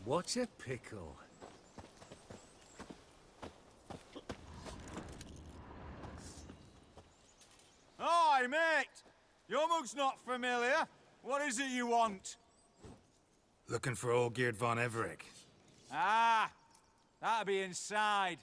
What a pickle. Hi, mate! Your mug's not familiar. What is it you want? Looking for Olgierd von Everec. Ah, that'll be inside.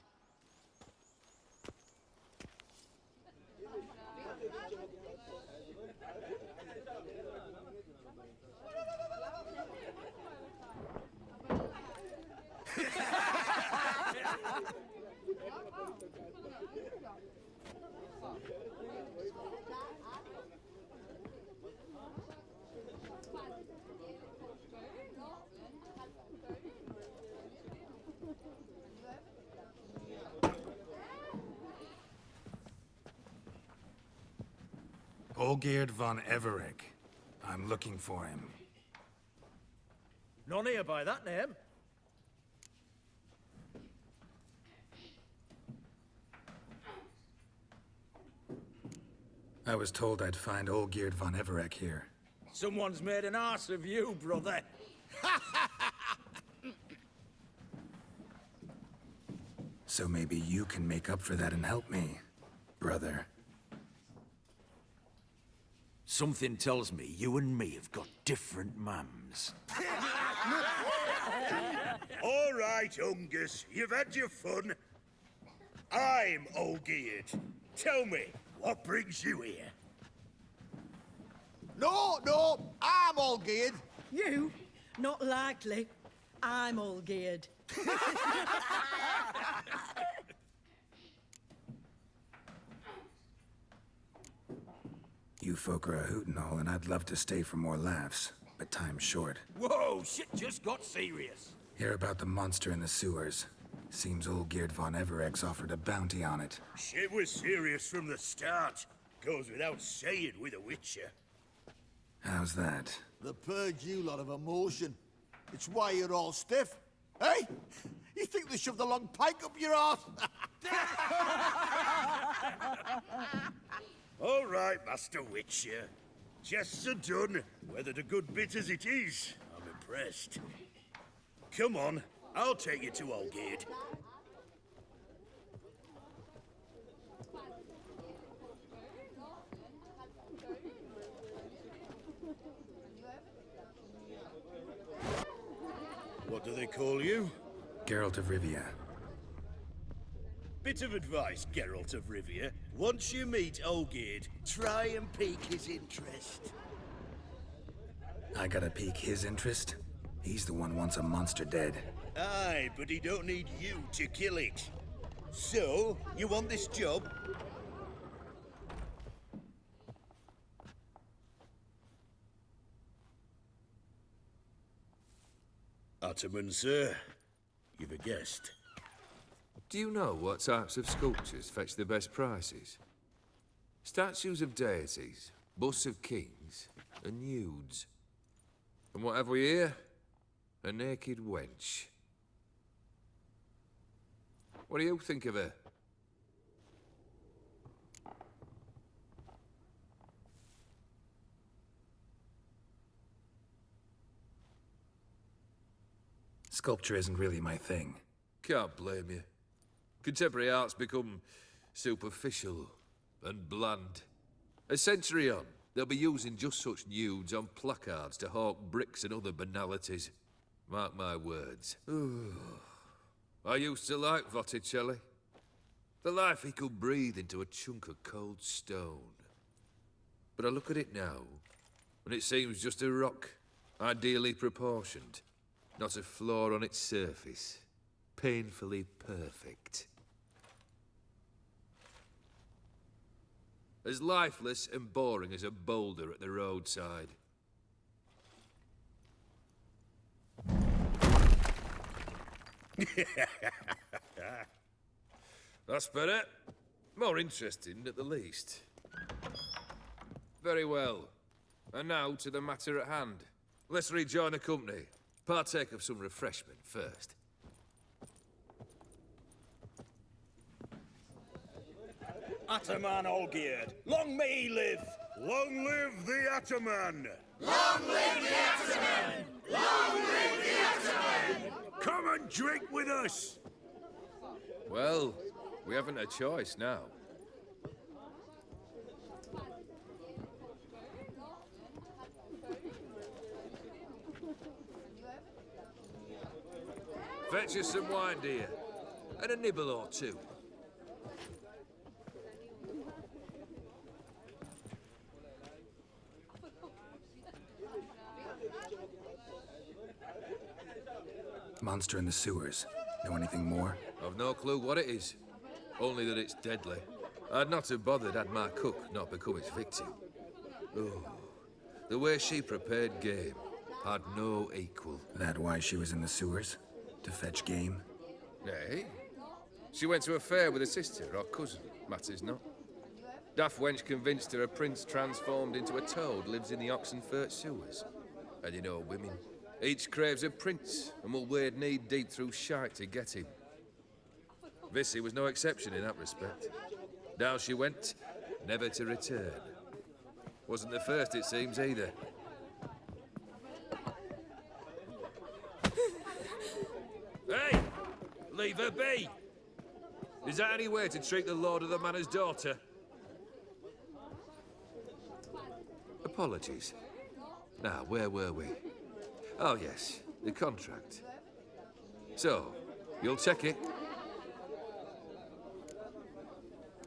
Olgierd von Everec. I'm looking for him. None here by that name. I was told I'd find Olgierd von Everec here. Someone's made an arse of you, brother. So maybe you can make up for that and help me, brother. Something tells me you and me have got different mums. All right, Ungus, you've had your fun. I'm Olgierd. Tell me, what brings you here? No, I'm all geared. You? Not likely. I'm all geared. You folk are a hoot and all, and I'd love to stay for more laughs, but time's short. Whoa, shit just got serious. Hear about the monster in the sewers. Seems Olgierd von Everec's offered a bounty on it. Shit was serious from the start. Goes without saying with a Witcher. How's that? The purge you lot of emotion. It's why you're all stiff. Hey? You think they shoved a long pike up your arse? All right, Master Witcher. Jests are done. Whether the good bit as it is, I'm impressed. Come on, I'll take you to Olgierd. What do they call you? Geralt of Rivia. Bit of advice, Geralt of Rivia. Once you meet Olgierd, try and pique his interest. I gotta pique his interest? He's the one wants a monster dead. Aye, but he don't need you to kill it. So, you want this job? Ataman, sir. You've a guest. Do you know what types of sculptures fetch the best prices? Statues of deities, busts of kings, and nudes. And what have we here? A naked wench. What do you think of her? Sculpture isn't really my thing. Can't blame you. Contemporary art's become superficial and bland. A century on, they'll be using just such nudes on placards to hawk bricks and other banalities. Mark my words. I used to like Botticelli. The life he could breathe into a chunk of cold stone. But I look at it now, and it seems just a rock, ideally proportioned. Not a flaw on its surface. Painfully perfect. As lifeless and boring as a boulder at the roadside. That's better. More interesting, at the least. Very well. And now to the matter at hand. Let's rejoin the company. Partake of some refreshment first. Ataman Olgierd, long may he live! Long live the Ataman! Long live the Ataman! Long live the Ataman! drink with us. Well, we haven't a choice now. Fetch us some wine, dear. And a nibble or two. Monster in the sewers. Know anything more? I've no clue what it is. Only that it's deadly. I'd not have bothered had my cook not become its victim. Oh, the way she prepared game had no equal. That why she was in the sewers? To fetch game? Nay. She went to a fair with a sister or cousin, matters not. Daft wench convinced her a prince transformed into a toad lives in the Oxenfurt sewers. And you know women. Each craves a prince and will wade knee-deep through shite to get him. Vissy was no exception in that respect. Down she went, never to return. Wasn't the first, it seems, either. Hey! Leave her be! Is that any way to treat the lord of the manor's daughter? Apologies. Now, where were we? Oh, yes, the contract. So, you'll check it?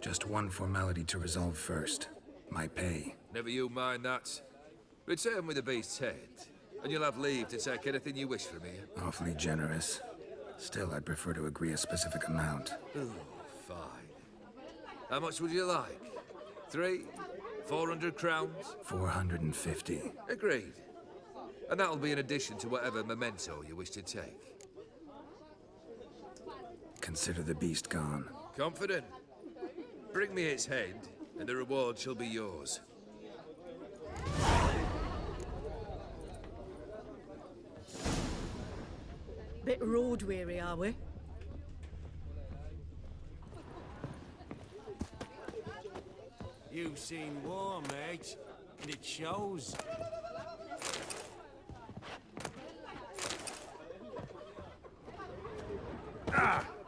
Just one formality to resolve first. My pay. Never you mind that. Return with the beast's head, and you'll have leave to take anything you wish from here. Awfully generous. Still, I'd prefer to agree a specific amount. Oh, fine. How much would you like? 300, 400 crowns? 450. Agreed. And that'll be in addition to whatever memento you wish to take. Consider the beast gone. Confident? Bring me its head, and the reward shall be yours. Bit road weary, are we? You've seen war, mate, and it shows.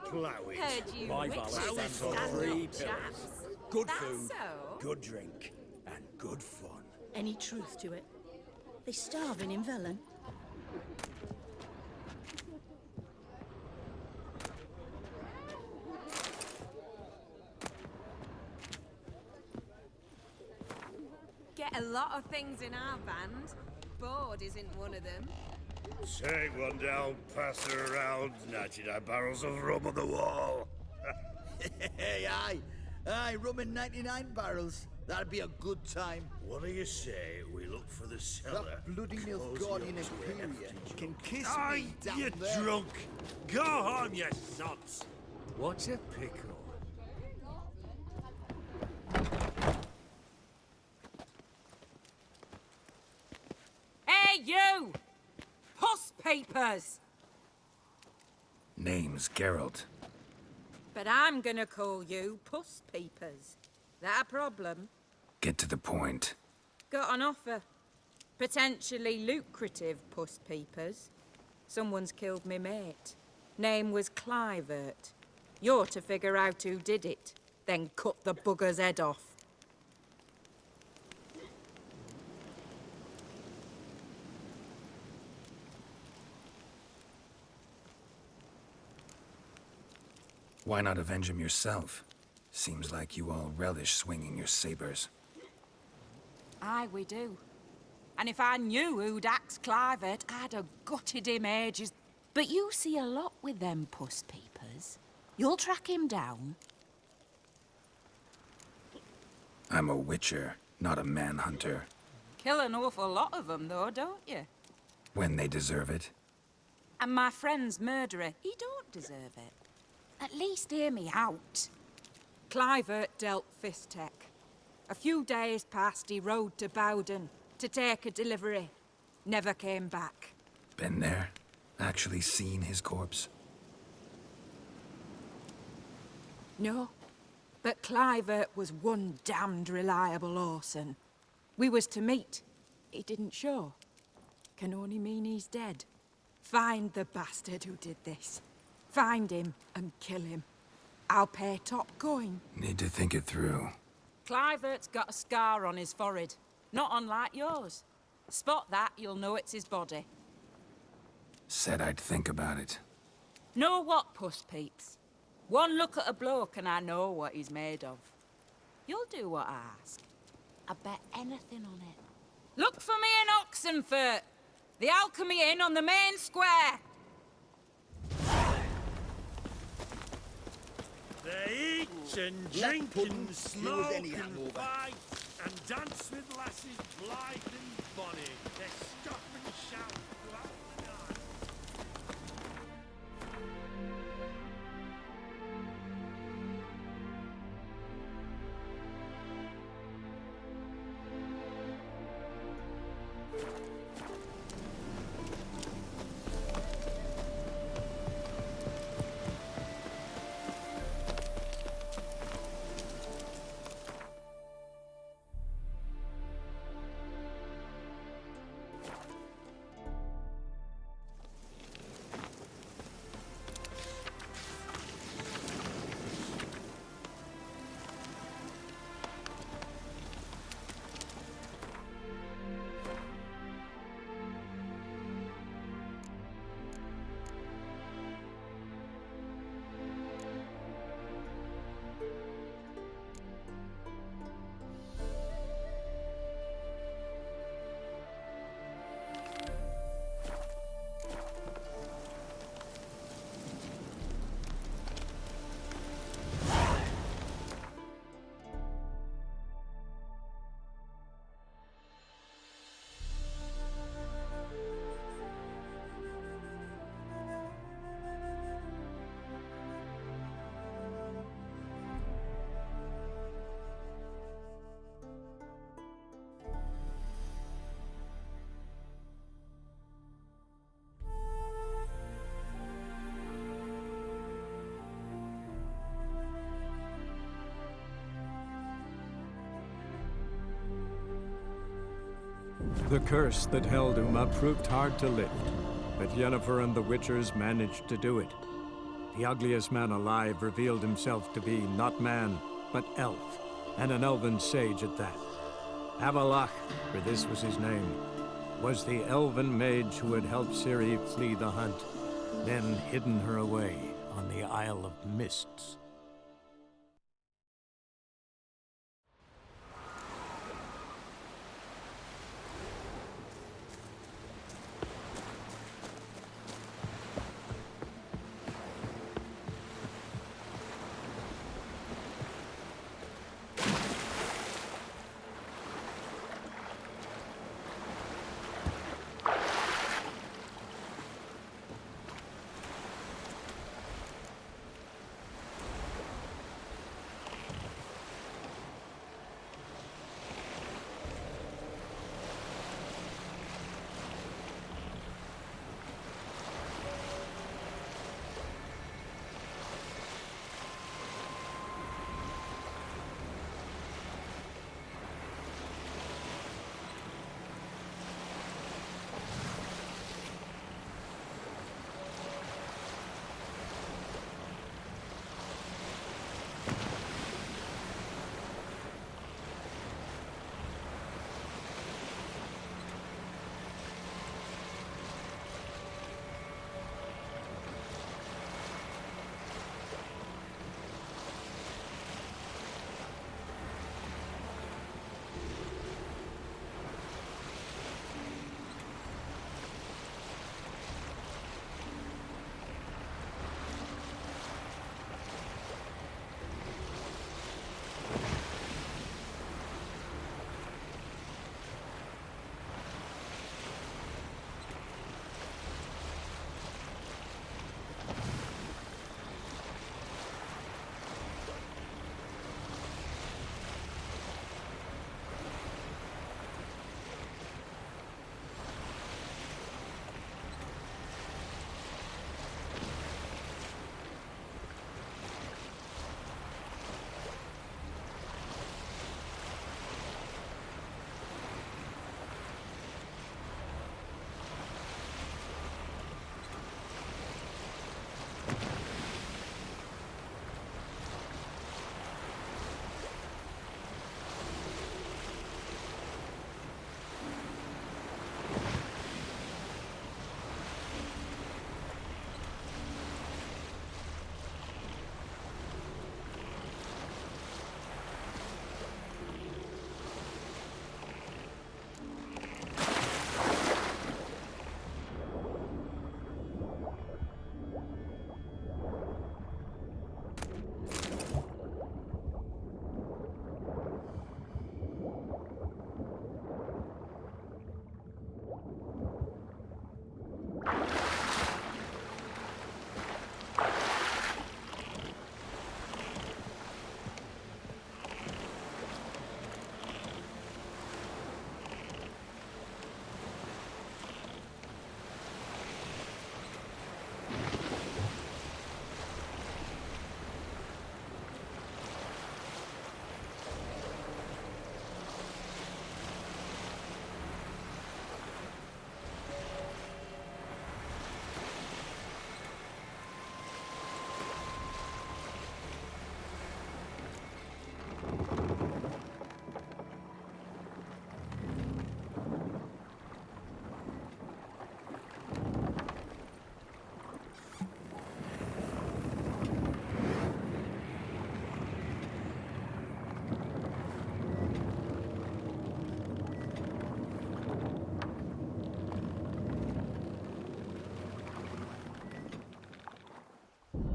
Plough it. Heard you My witches valet are stands on stand-up 3 pillars. chaps. Good That's food, so. good drink, and good fun. Any truth to it? They starving in Velen. Get a lot of things in our band. Board isn't one of them. Take one down, pass her around, 99 barrels of rum on the wall. Hey, aye, rum in 99 barrels. That'd be a good time. What do you say we look for the cellar? That bloody Nilfgaardian Imperial can kiss Aye, me down you there. drunk. Go home, you sots. What's a pickle? Hey, you! Puss papers! Name's Geralt. But I'm gonna call you Puss Peepers. That a problem? Get to the point. Got an offer. Potentially lucrative Puss Peepers. Someone's killed me mate. Name was Clivert. You're to figure out who did it, then cut the bugger's head off. Why not avenge him yourself? Seems like you all relish swinging your sabers. Aye, we do. And if I knew who'd axed Clivert, I'd have gutted him ages. But you see a lot with them Puss Peepers. You'll track him down. I'm a witcher, not a manhunter. Kill an awful lot of them, though, don't you? When they deserve it. And my friend's murderer, he don't deserve it. At least hear me out. Clivert dealt Fistech. A few days past, he rode to Bowden to take a delivery. Never came back. Been there? Actually seen his corpse? No, but Clivert was one damned reliable horseman. We was to meet. He didn't show. Can only mean he's dead. Find the bastard who did this. Find him and kill him. I'll pay top coin. Need to think it through. Clivert's got a scar on his forehead, not unlike yours. Spot that, you'll know it's his body. Said I'd think about it. Know what, Puss Peeps? One look at a bloke and I know what he's made of. You'll do what I ask. I bet anything on it. Look for me in Oxenfurt! The Alchemy Inn on the main square! They eat and drink and smoke and fight and dance with lasses blithe and bonny. They stop and shout throughout the night. The curse that held Uma proved hard to lift, but Yennefer and the Witchers managed to do it. The ugliest man alive revealed himself to be not man, but elf, and an elven sage at that. Avalach, for this was his name, was the elven mage who had helped Ciri flee the hunt, then hidden her away on the Isle of Mists.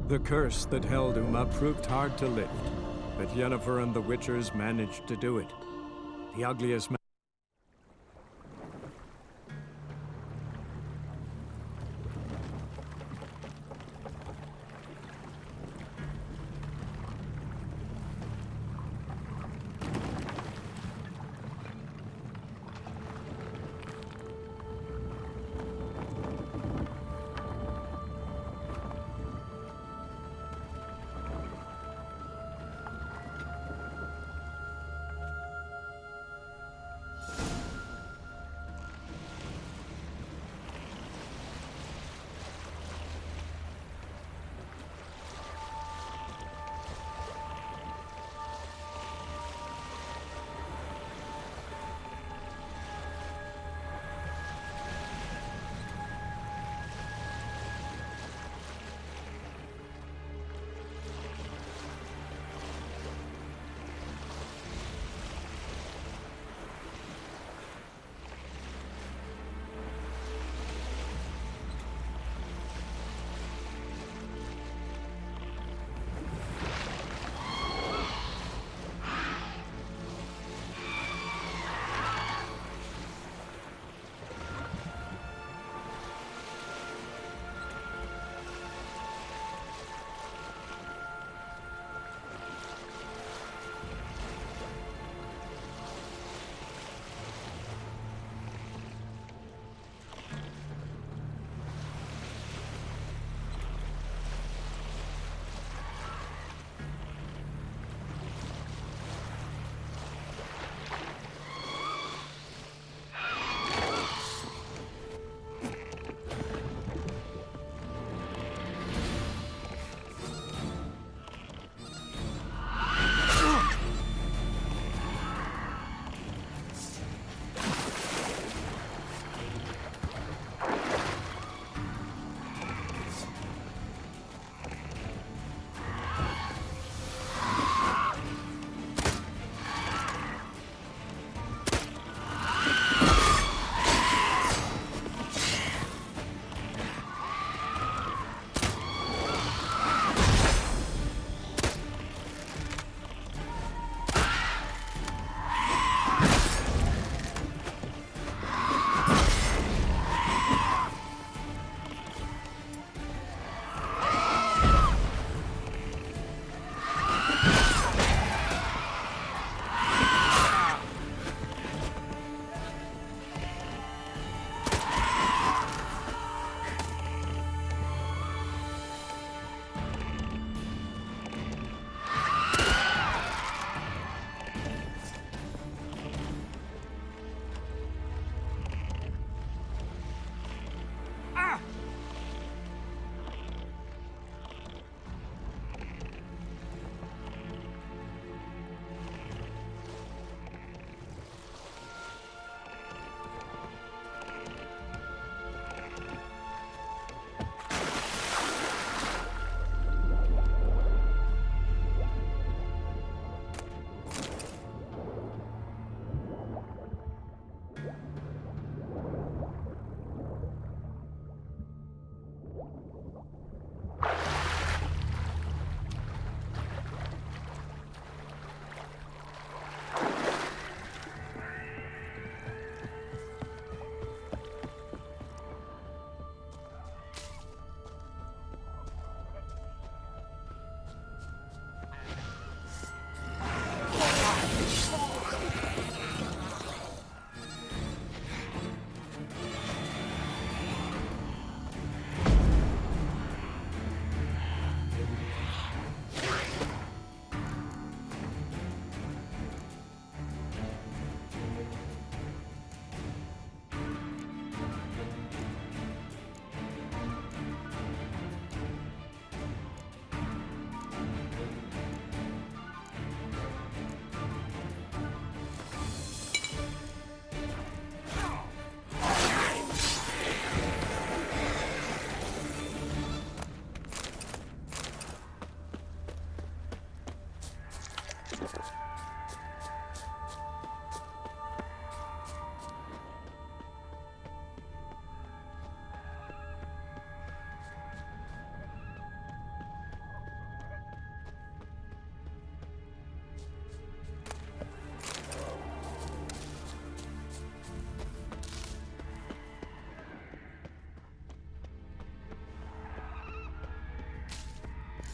The curse that held Uma proved hard to lift, but Yennefer and the Witchers managed to do it. The ugliest man.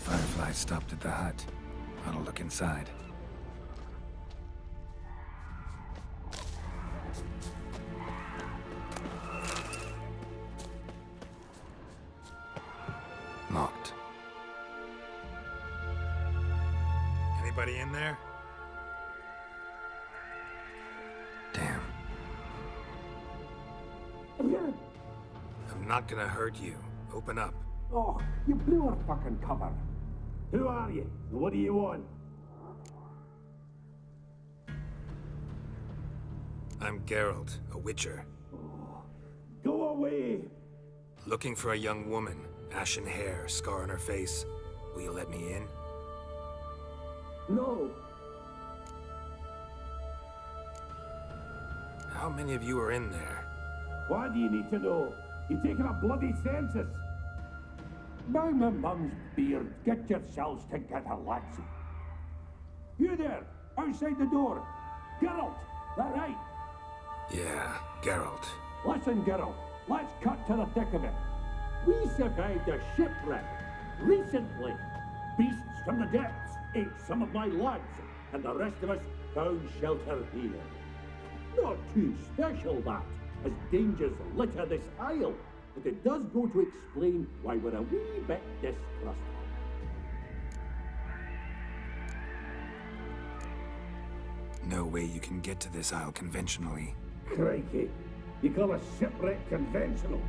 Firefly stopped at the hut. I'll look inside. Locked. Anybody in there? Damn. I'm not gonna hurt you. Open up. Oh, you blew our fucking cover. Who are you? What do you want? I'm Geralt, a witcher. Go away! Looking for a young woman. Ashen hair, scar on her face. Will you let me in? No. How many of you are in there? Why do you need to know? You're taking a bloody census. By my mum's beard, get yourselves together, lads. You there, outside the door. Geralt, that right? Yeah, Geralt. Listen, Geralt, let's cut to the thick of it. We survived a shipwreck recently. Beasts from the depths ate some of my lads, and the rest of us found shelter here. Not too special, that, as dangers litter this isle, but it does go to explain why we're a wee bit distrustful. No way you can get to this isle conventionally. Crikey, you call a shipwreck conventional?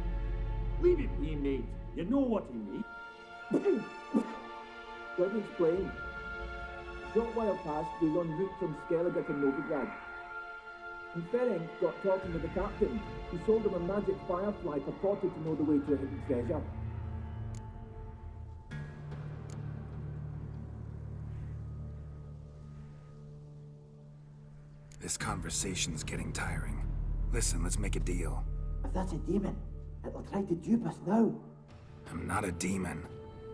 Leave it be, mate. You know what he means. Let me explain. A short while past, we were en route from Skellige to Novigrad. And Ferenc got talking with the captain, who sold him a magic firefly purported to know the way to a hidden treasure. This conversation's getting tiring. Listen, let's make a deal. If that's a demon, it'll try to dupe us now. I'm not a demon.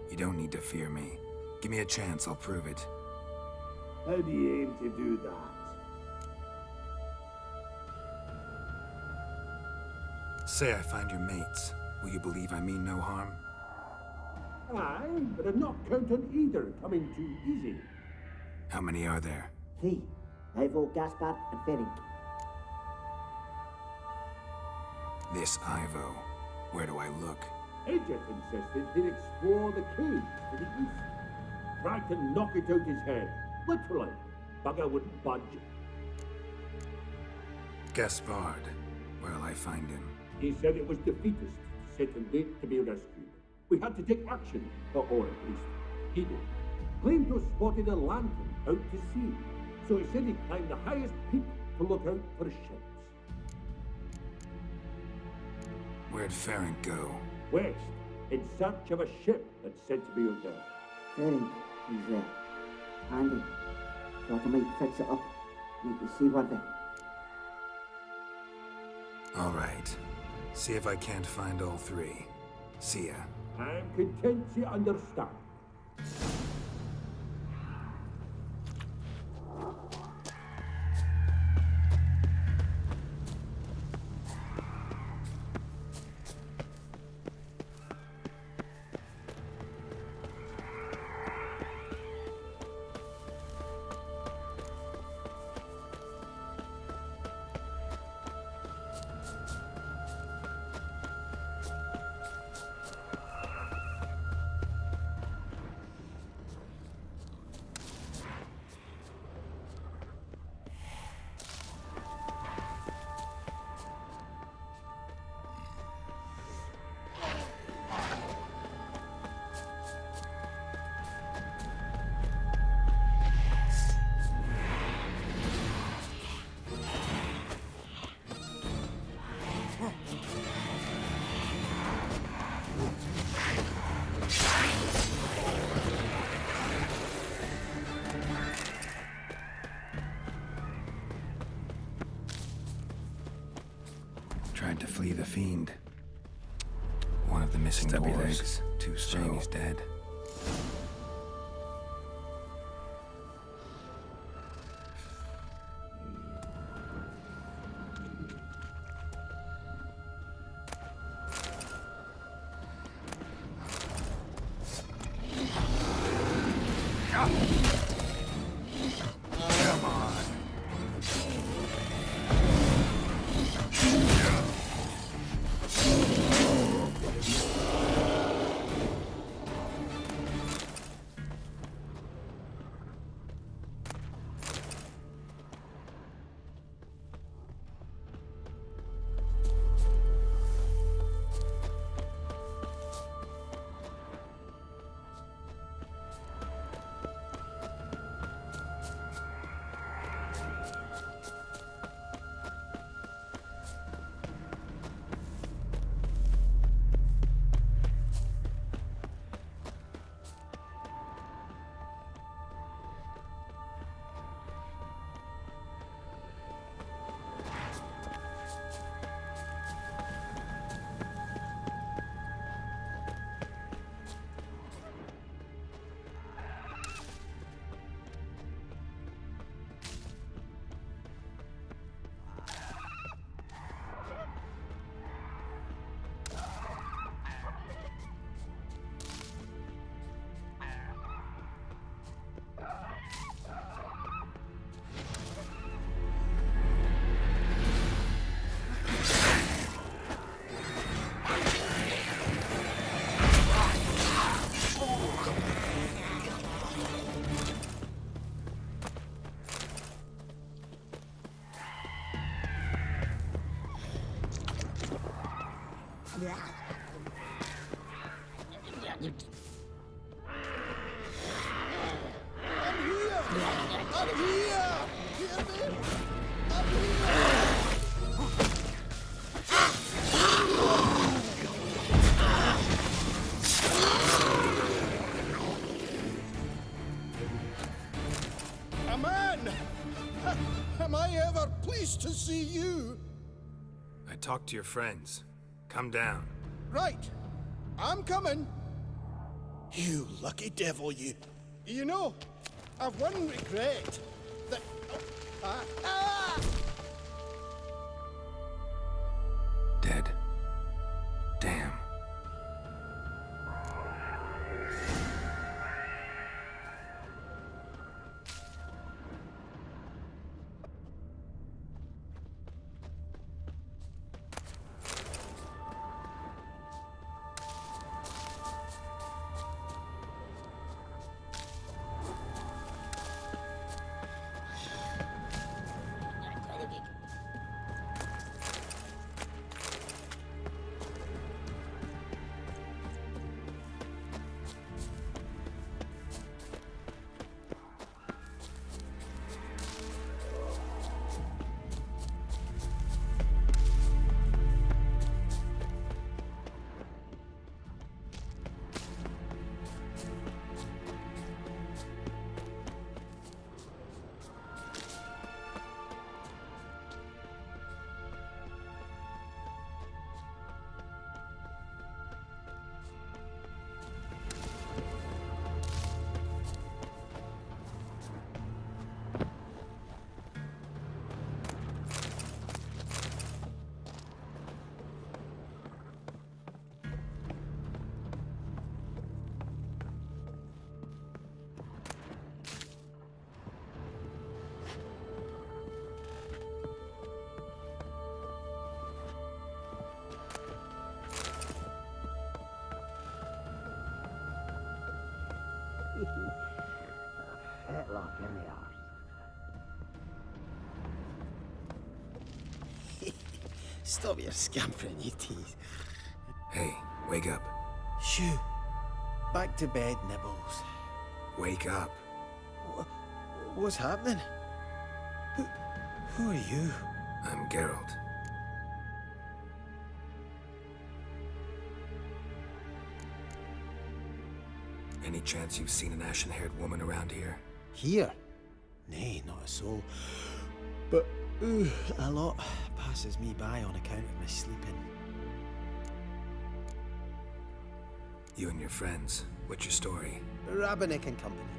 You don't need to fear me. Give me a chance, I'll prove it. How do you aim to do that? Say I find your mates. Will you believe I mean no harm? Aye, but I'm not counting either coming too easy. How many are there? 3. Ivo, Gaspard, and Ferenc. This Ivo. Where do I look? Edget insisted he'd explore the cave to the east. Tried to knock it out his head. Literally. Bugger wouldn't budge. Gaspard. Where'll I find him? He said it was defeatist, set and date to be rescued. We had to take action, or at least he did. Claimed to have spotted a lantern out to sea, so he said he'd climb the highest peak to look out for ships. Where'd Ferenc go? West, in search of a ship that's said to be out there. Ferenc is handy. Thought I might fix it up, make it seaworthy. All right. See if I can't find all 3. See ya. I'm content you understand. Tried to flee the fiend. One of the missing Stubby dwarves. legs. Too slow. Jamie's dead. Come on. Am I ever pleased to see you? I talked to your friends. Come down. Right. I'm coming. You lucky devil, you. You know, I've one regret. That... Dead. Damn. Fetlock in the arse. Stop your scampering, you tease. Hey, wake up. Shoo. Back to bed, Nibbles. Wake up. What's happening? Who are you? I'm Geralt. Any chance you've seen an ashen-haired woman around here? Here? Nay, not a soul. But, a lot passes me by on account of my sleeping. You and your friends, what's your story? Rabinick and Company.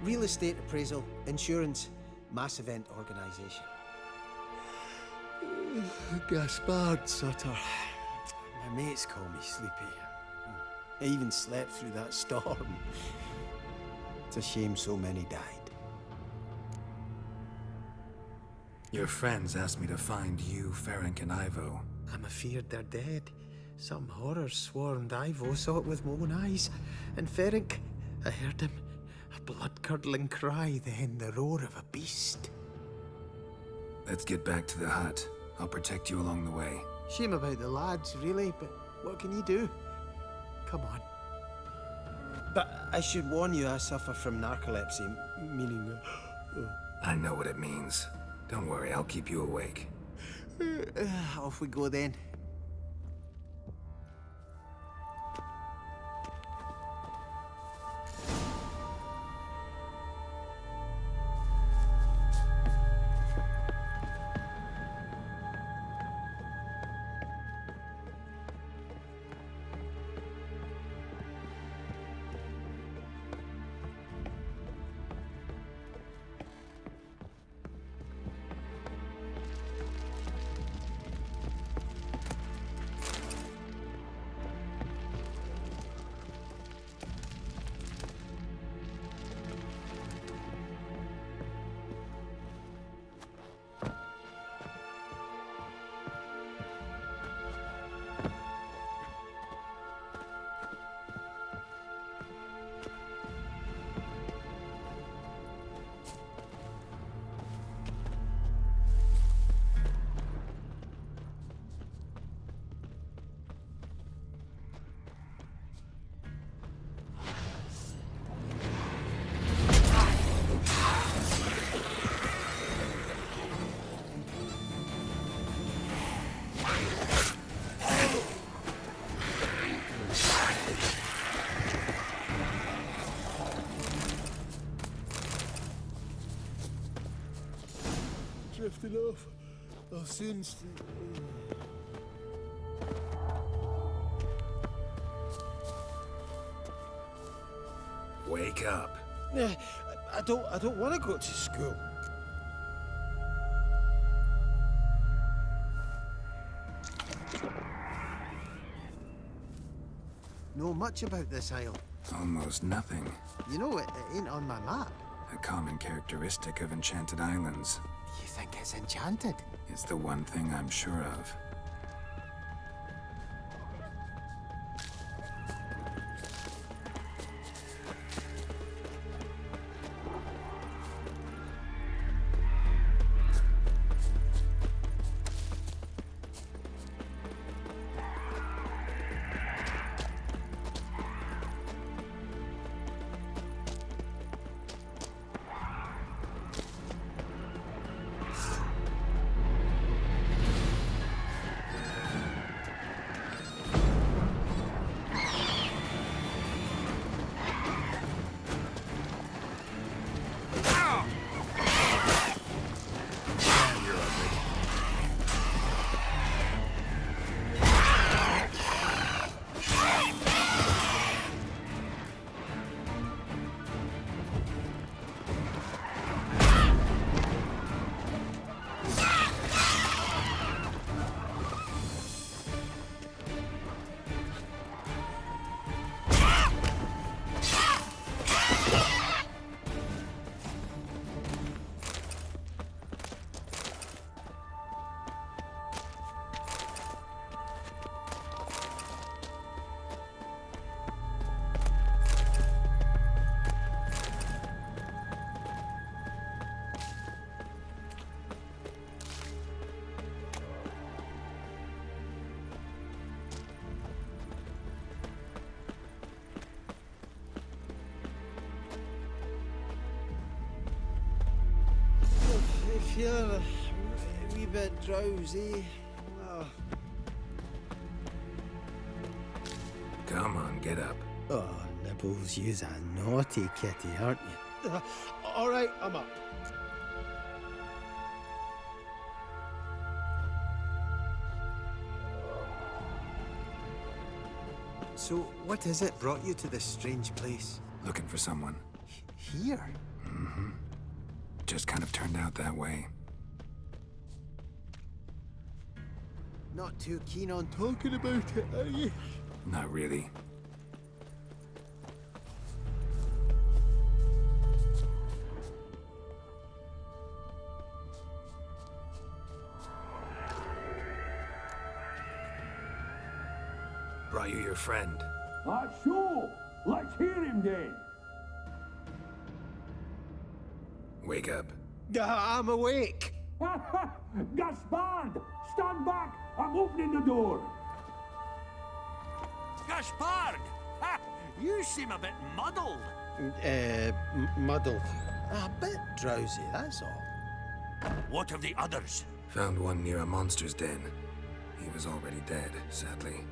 Real estate appraisal, insurance, mass event organisation. Gaspard Sutter. My mates call me Sleepy. I even slept through that storm. a shame so many died. Your friends asked me to find you, Ferenc, and Ivo. I'm afeard they're dead. Some horror swarmed Ivo, saw it with my own eyes. And Ferenc, I heard him. A blood-curdling cry, then the roar of a beast. Let's get back to the hut. I'll protect you along the way. Shame about the lads, really, but what can you do? Come on. But I should warn you, I suffer from narcolepsy, meaning... I know what it means. Don't worry, I'll keep you awake. Off we go then. Drifting off. I'll soon... Wake up. I don't want to go to school. Know much about this isle? Almost nothing. You know, it ain't on my map. A common characteristic of enchanted islands. You think it's enchanted? It's the one thing I'm sure of. Feeling a wee bit drowsy. Oh. Come on, get up. Oh, Nibbles, you's a naughty kitty, aren't you? All right, I'm up. So, what is it brought you to this strange place? Looking for someone. Here? Mm-hmm. Just kind of turned out that way. Not too keen on talking about it, are you? Not really. Are you your friend? Sure. Let's hear him then. Wake up. I'm awake. Gaspard! Stand back! I'm opening the door. Gaspard! Ha! You seem a bit muddled. Muddled. A bit drowsy, that's all. What of the others? Found one near a monster's den. He was already dead, sadly.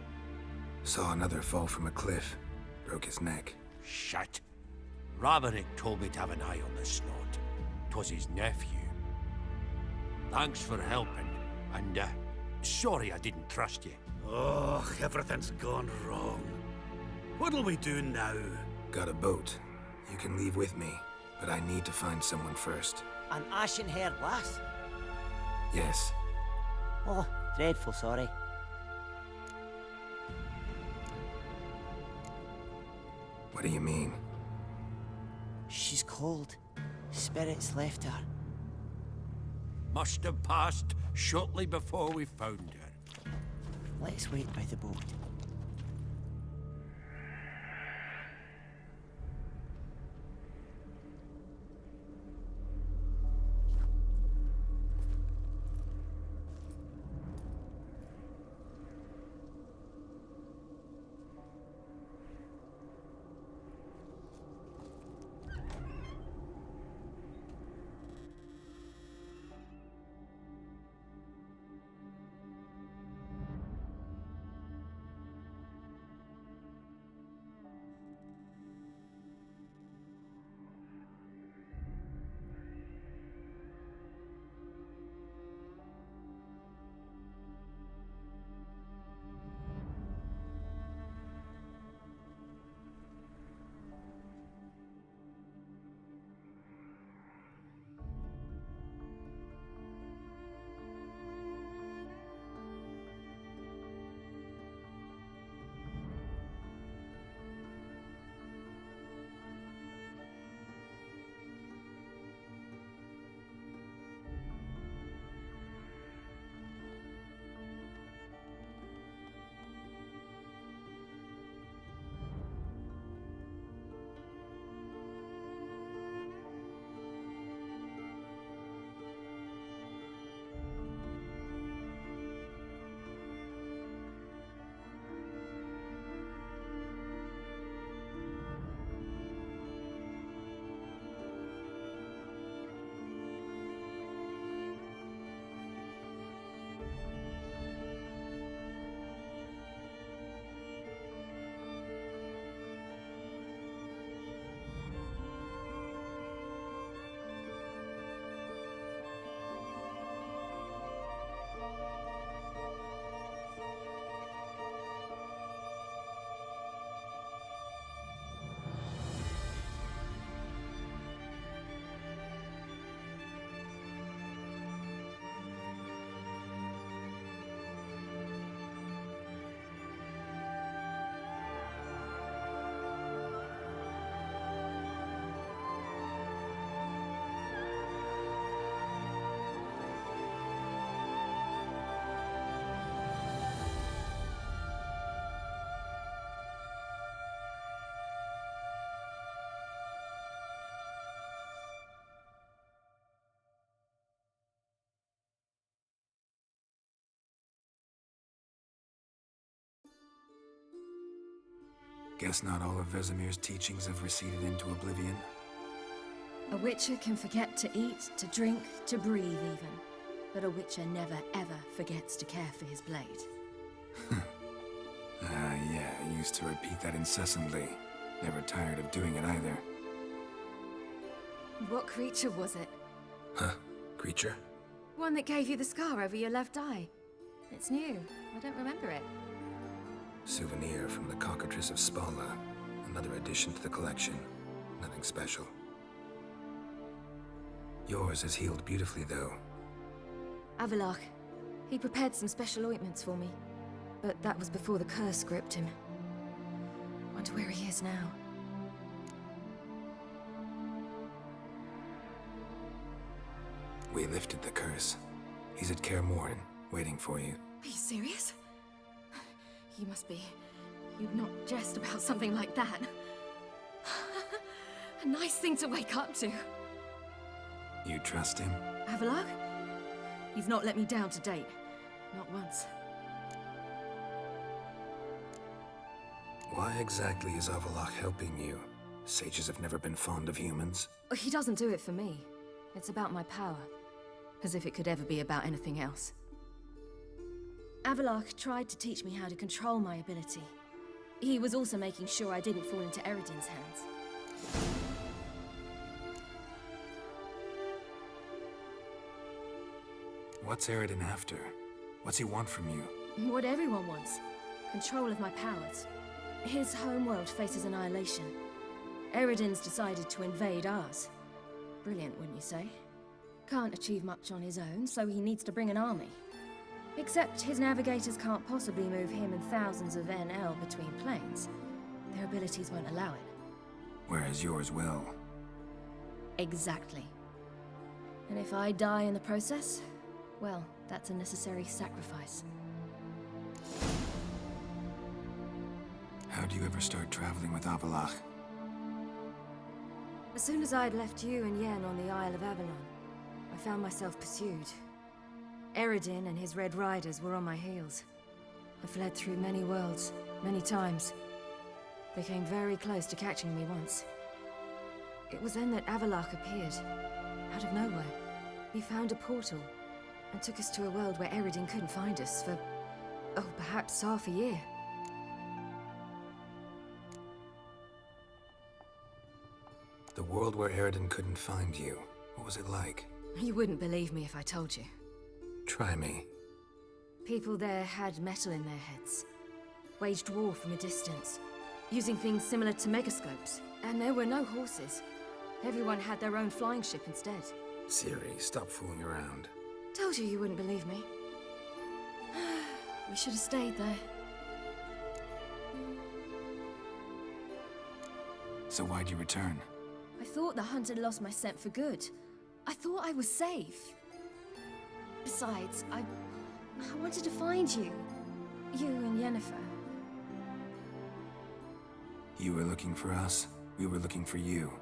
Saw another fall from a cliff. Broke his neck. Shit. Raverick told me to have an eye on the snot. 'Twas his nephew. Thanks for helping, and sorry I didn't trust you. Oh, everything's gone wrong. What'll we do now? Got a boat. You can leave with me, but I need to find someone first. An ashen-haired lass? Yes. Oh, dreadful sorry. What do you mean? She's cold. Spirits left her. Must have passed shortly before we found her. Let's wait by the boat. Guess not all of Vesemir's teachings have receded into oblivion. A witcher can forget to eat, to drink, to breathe even. But a witcher never ever forgets to care for his blade. Yeah, I used to repeat that incessantly. Never tired of doing it either. What creature was it? Huh? Creature? One that gave you the scar over your left eye. It's new. I don't remember it. Souvenir from the Cockatrice of Spala. Another addition to the collection. Nothing special. Yours has healed beautifully, though. Avalach. He prepared some special ointments for me. But that was before the curse gripped him. Wonder where he is now. We lifted the curse. He's at Kaer Morhen, waiting for you. Are you serious? You must be You'd not jest about something like that. A nice thing to wake up to. You trust him? Avallac'h? He's not let me down to date. Not once. Why exactly is Avallac'h helping you? Sages have never been fond of humans. He doesn't do it for me. It's about my power. As if it could ever be about anything else. Avallac'h tried to teach me how to control my ability. He was also making sure I didn't fall into Eredin's hands. What's Eredin after? What's he want from you? What everyone wants. Control of my powers. His homeworld faces annihilation. Eredin's decided to invade ours. Brilliant, wouldn't you say? Can't achieve much on his own, so he needs to bring an army. Except his navigators can't possibly move him and thousands of NL between planes. Their abilities won't allow it. Whereas yours will. Exactly. And if I die in the process, well, that's a necessary sacrifice. How'd you ever start traveling with Avallac'h? As soon as I'd left you and Yen on the Isle of Avalon, I found myself pursued. Eredin and his Red Riders were on my heels. I fled through many worlds, many times. They came very close to catching me once. It was then that Avallac'h appeared, out of nowhere. He found a portal, and took us to a world where Eredin couldn't find us for, oh, perhaps half a year. The world where Eredin couldn't find you. What was it like? You wouldn't believe me if I told you. Try me. People there had metal in their heads. Waged war from a distance, using things similar to megascopes. And there were no horses. Everyone had their own flying ship instead. Ciri, stop fooling around. Told you wouldn't believe me. We should have stayed there. So why'd you return? I thought the hunt had lost my scent for good. I thought I was safe. Besides, I wanted to find you. You and Yennefer. You were looking for us, we were looking for you.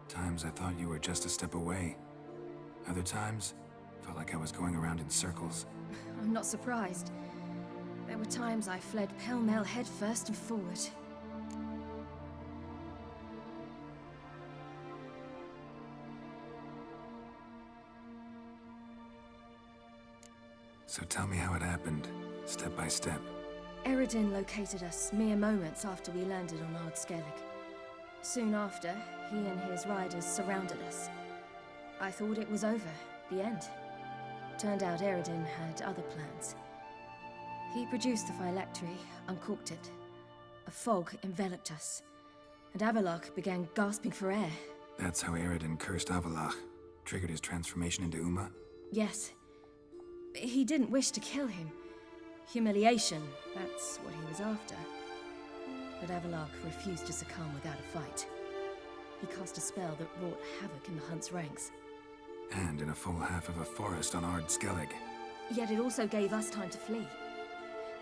Times I thought you were just a step away. Other times, felt like I was going around in circles. I'm not surprised. There were times I fled pell-mell headfirst and forward. So tell me how it happened, step by step. Eredin located us mere moments after we landed on Ard Skellig. Soon after, he and his riders surrounded us. I thought it was over, the end. Turned out Eredin had other plans. He produced the phylactery, uncorked it. A fog enveloped us, and Avallac'h began gasping for air. That's how Eredin cursed Avallac'h, triggered his transformation into Uma? Yes. He didn't wish to kill him. Humiliation, that's what he was after. But Avallac'h refused to succumb without a fight. He cast a spell that wrought havoc in the Hunt's ranks. And in a full half of a forest on Ard Skellig. Yet it also gave us time to flee.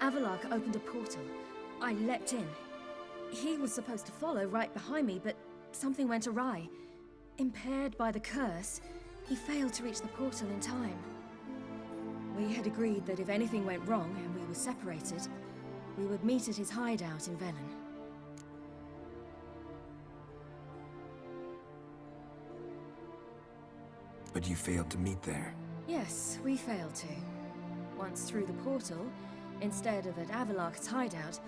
Avallac'h opened a portal. I leapt in. He was supposed to follow right behind me, but something went awry. Impaired by the curse, he failed to reach the portal in time. We had agreed that if anything went wrong and we were separated, we would meet at his hideout in Velen. But you failed to meet there. Yes, we failed to. Once through the portal, instead of at Avallac'h's hideout,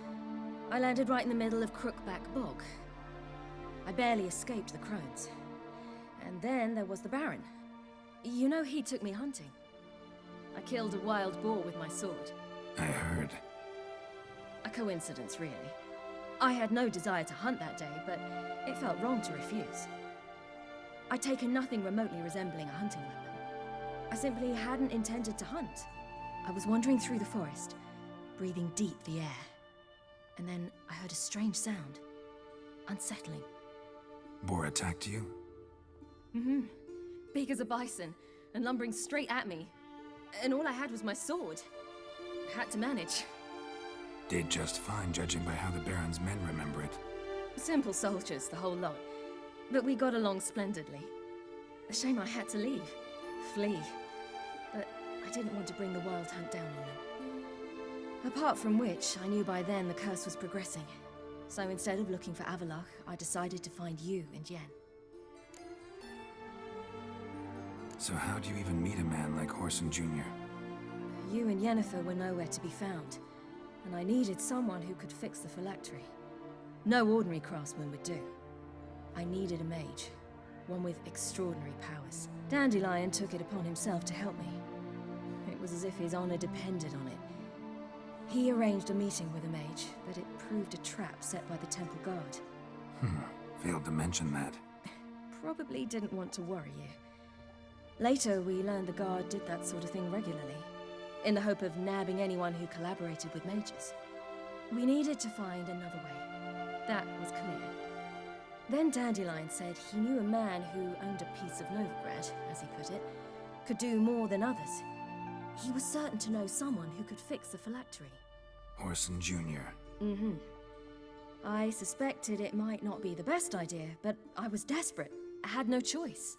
I landed right in the middle of Crookback Bog. I barely escaped the crones. And then there was the Baron. You know, he took me hunting. I killed a wild boar with my sword. I heard. A coincidence, really. I had no desire to hunt that day, but it felt wrong to refuse. I'd taken nothing remotely resembling a hunting weapon. I simply hadn't intended to hunt. I was wandering through the forest, breathing deep the air. And then I heard a strange sound. Unsettling. Boar attacked you? Mm-hmm. Big as a bison, and lumbering straight at me. And all I had was my sword. Had to manage. Did just fine, judging by how the Baron's men remember it. Simple soldiers, the whole lot. But we got along splendidly. A shame I had to leave. Flee. But I didn't want to bring the Wild Hunt down on them. Apart from which, I knew by then the curse was progressing. So instead of looking for Avallac'h, I decided to find you and Yen. So how do you even meet a man like Whoreson Jr.? You and Yennefer were nowhere to be found, and I needed someone who could fix the phylactery. No ordinary craftsman would do. I needed a mage, one with extraordinary powers. Dandelion took it upon himself to help me. It was as if his honor depended on it. He arranged a meeting with a mage, but it proved a trap set by the Temple Guard. Failed to mention that. Probably didn't want to worry you. Later, we learned the Guard did that sort of thing regularly, in the hope of nabbing anyone who collaborated with mages. We needed to find another way. That was clear. Then Dandelion said he knew a man who owned a piece of Novigrad, as he put it, could do more than others. He was certain to know someone who could fix the phylactery. Whoreson Jr. Mm-hmm. I suspected it might not be the best idea, but I was desperate. I had no choice.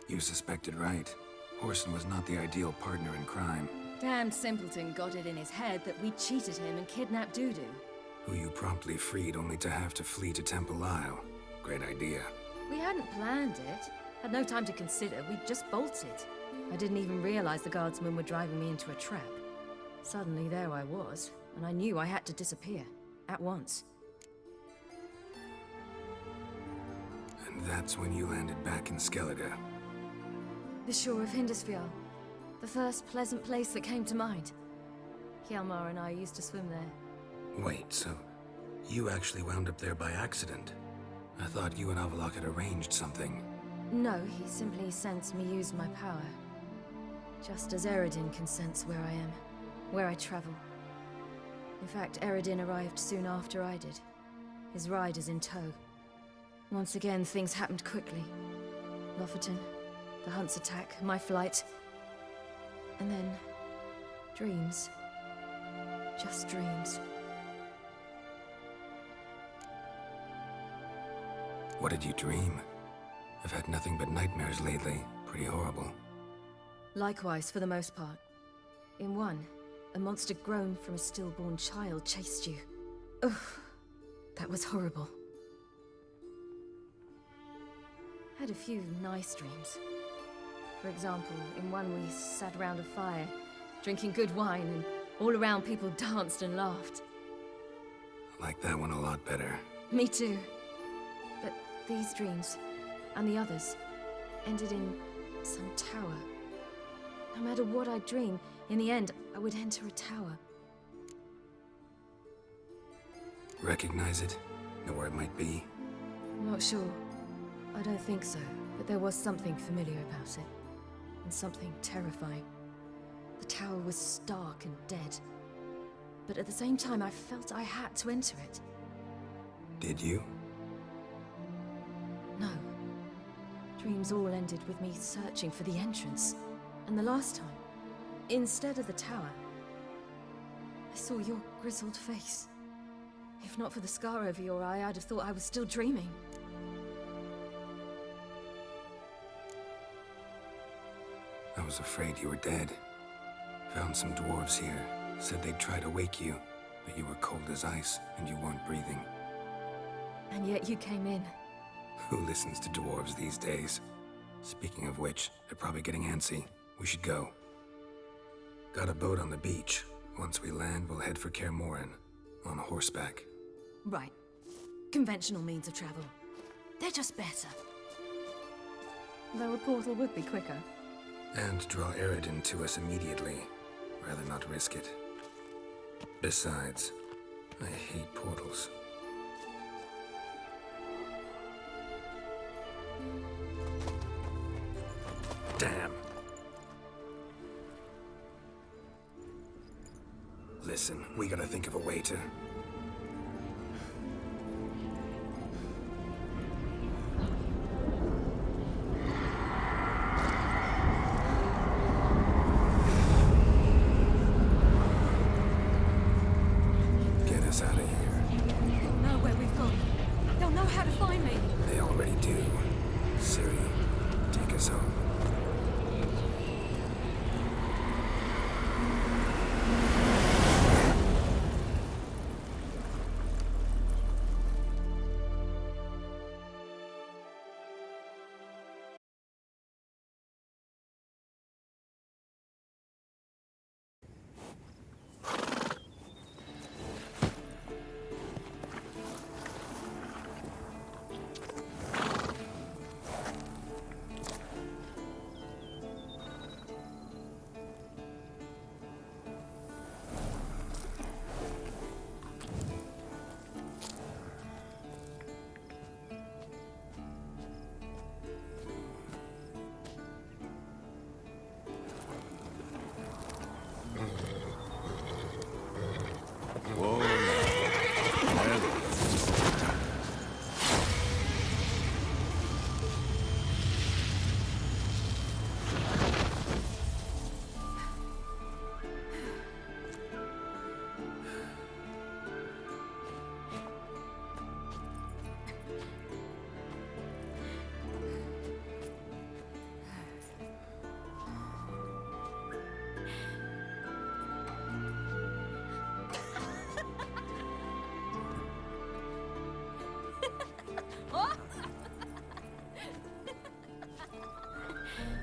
You suspected right. Whoreson was not the ideal partner in crime. Damned simpleton got it in his head that we cheated him and kidnapped Dudu. Who you promptly freed only to have to flee to Temple Isle. Great idea. We hadn't planned it. Had no time to consider. We just bolted. I didn't even realize the guardsmen were driving me into a trap. Suddenly there I was, and I knew I had to disappear. At once. And that's when you landed back in Skellige. The shore of Hindisfjall. The first pleasant place that came to mind. Hjalmar and I used to swim there. Wait, so you actually wound up there by accident? I thought you and Avallac'h had arranged something. No, he simply sensed me use my power. Just as Eredin can sense where I am, where I travel. In fact, Eredin arrived soon after I did. His riders in tow. Once again, things happened quickly. Lofoten, the Hunt's attack, my flight. And then, dreams. Just dreams. What did you dream? I've had nothing but nightmares lately. Pretty horrible. Likewise, for the most part. In one, a monster grown from a stillborn child chased you. Ugh, that was horrible. Had a few nice dreams. For example, in one we sat around a fire, drinking good wine, and all around people danced and laughed. I like that one a lot better. Me too. But these dreams, and the others, ended in some tower. No matter what I dream, in the end, I would enter a tower. Recognize it? Know where it might be? Not sure. I don't think so, but there was something familiar about it. And something terrifying. The tower was stark and dead. But at the same time, I felt I had to enter it. Did you? No. Dreams all ended with me searching for the entrance. And the last time, instead of the tower, I saw your grizzled face. If not for the scar over your eye, I'd have thought I was still dreaming. I was afraid you were dead. Found some dwarves here. Said they'd try to wake you, but you were cold as ice and you weren't breathing. And yet you came in. Who listens to dwarves these days? Speaking of which, they're probably getting antsy. We should go. Got a boat on the beach. Once we land, we'll head for Kaer Morhen. On horseback. Right. Conventional means of travel. They're just better. Though a portal would be quicker. And draw Eredin to us immediately. Rather not risk it. Besides, I hate portals. Damn. Listen, we gotta think of a way to... how to find me. They already do. Ciri, take us home. Whoa, now.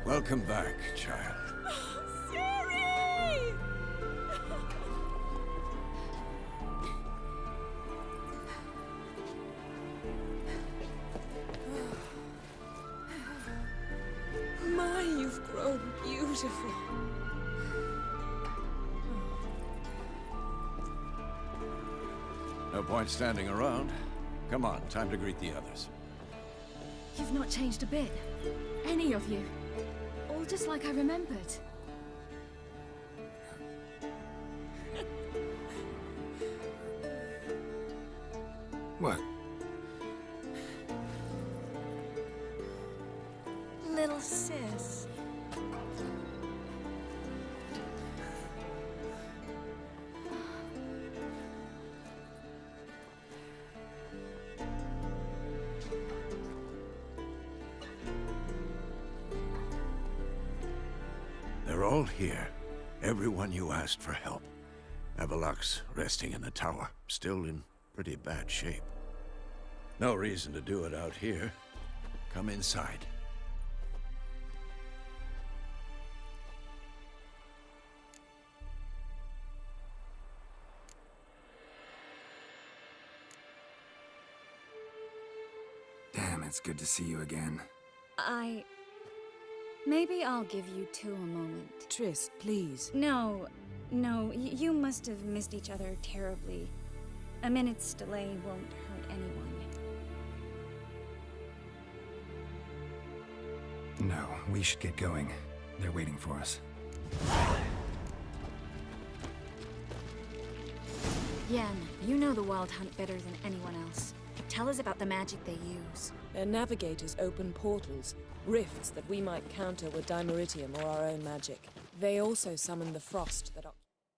Welcome back, child. Ciri! My, you've grown beautiful. No point standing around. Come on, time to greet the others. You've not changed a bit. Any of you. All just like I remembered. What? Little sis. They're all here. Everyone you asked for help. Avallac'h's resting in the tower, still in pretty bad shape. No reason to do it out here. Come inside. Damn, it's good to see you again. Maybe I'll give you two a moment. Triss, please. No, you must have missed each other terribly. A minute's delay won't hurt anyone. No, we should get going. They're waiting for us. Yen, you know the Wild Hunt better than anyone else. Tell us about the magic they use. Their navigators open portals, rifts that we might counter with Dimeritium or our own magic. They also summon the frost that